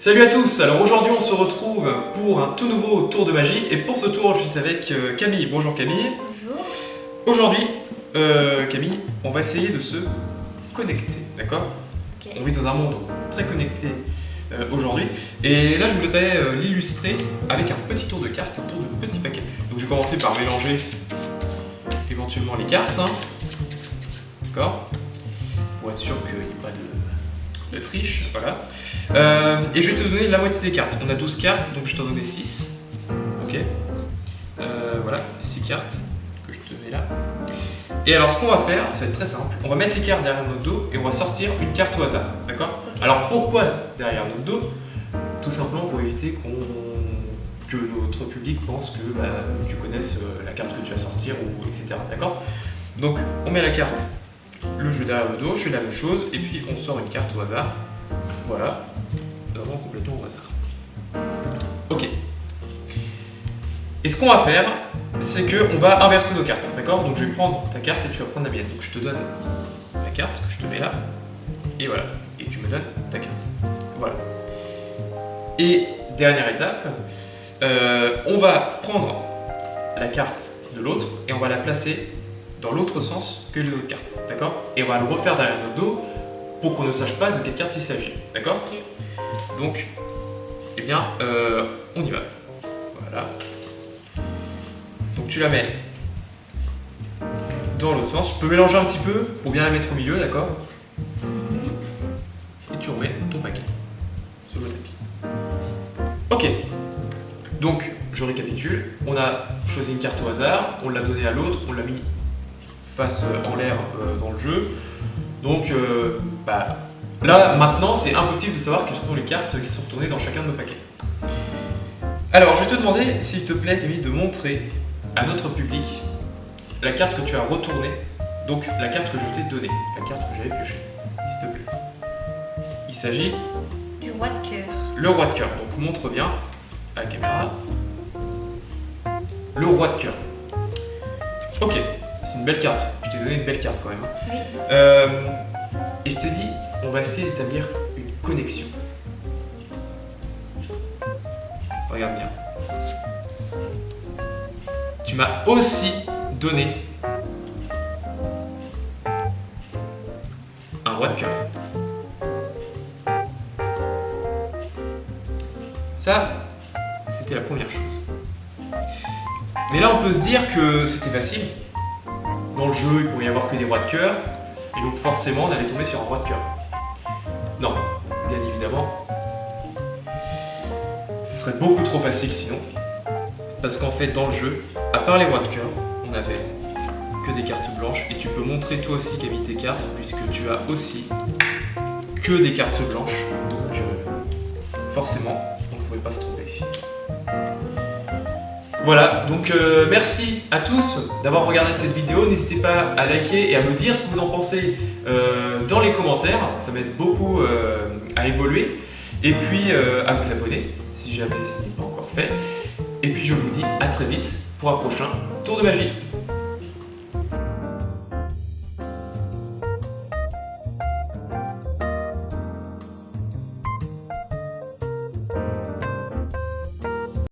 Salut à tous, alors aujourd'hui on se retrouve pour un tout nouveau tour de magie et pour ce tour je suis avec Camille. Bonjour Camille. Bonjour. Aujourd'hui, Camille, on va essayer de se connecter, d'accord? Ok. On vit dans un monde très connecté aujourd'hui et là je voudrais l'illustrer avec un petit tour de cartes, un tour de petit paquet. Donc je vais commencer par mélanger éventuellement les cartes, hein. D'accord? Pour être sûr qu'il n'y ait pas de triche, voilà. Et je vais te donner la moitié des cartes. On a 12 cartes, donc je t'en donner 6. Ok. Voilà, 6 cartes que je te mets là. Et alors ce qu'on va faire, ça va être très simple. On va mettre les cartes derrière notre dos et on va sortir une carte au hasard. D'accord? Alors pourquoi derrière notre dos? Tout simplement pour éviter que notre public pense que tu connaisses la carte que tu vas sortir, ou etc. D'accord? Donc on met la carte, le jeu derrière le dos, je fais la même chose, et puis on sort une carte au hasard. Voilà, vraiment complètement au hasard. Ok. Et ce qu'on va faire, c'est qu'on va inverser nos cartes, d'accord? Donc je vais prendre ta carte et tu vas prendre la mienne. Donc je te donne la carte que je te mets là, et voilà. Et tu me donnes ta carte. Voilà. Et dernière étape, on va prendre la carte de l'autre et on va la placer dans l'autre sens que les autres cartes, d'accord? Et on va le refaire derrière notre dos pour qu'on ne sache pas de quelle carte il s'agit, d'accord? Ok. Donc, eh bien, on y va. Voilà. Donc tu la mets dans l'autre sens. Je peux mélanger un petit peu pour bien la mettre au milieu, d'accord? Et tu remets ton paquet sur le tapis. Ok. Donc, je récapitule. On a choisi une carte au hasard, on l'a donnée à l'autre, on l'a mis face en l'air dans le jeu. Donc, là, maintenant, c'est impossible de savoir quelles sont les cartes qui sont retournées dans chacun de nos paquets. Alors, je vais te demander, s'il te plaît, Camille, de montrer à notre public la carte que tu as retournée, donc la carte que je t'ai donnée, la carte que j'avais piochée, s'il te plaît. Il s'agit Du roi de cœur. le roi de cœur. Donc, montre bien à la caméra. Le roi de cœur. Ok, c'est une belle carte. Je t'ai donné une belle carte quand même. Oui. Et je t'ai dit, on va essayer d'établir une connexion. Regarde bien. Tu m'as aussi donné un roi de cœur. Ça, c'était la première chose. Mais là, on peut se dire que c'était facile. Dans le jeu, il pourrait y avoir que des rois de cœur, et donc forcément, on allait tomber sur un roi de cœur. Non, bien évidemment, ce serait beaucoup trop facile sinon. Parce qu'en fait, dans le jeu, à part les rois de cœur, on avait que des cartes blanches, et tu peux montrer toi aussi, Camille, tes cartes, puisque tu as aussi que des cartes blanches, donc forcément, on ne pouvait pas se tromper. Voilà, donc merci à tous d'avoir regardé cette vidéo. N'hésitez pas à liker et à me dire ce que vous en pensez dans les commentaires. Ça m'aide beaucoup à évoluer. Et puis à vous abonner si jamais ce n'est pas encore fait. Et puis je vous dis à très vite pour un prochain tour de magie.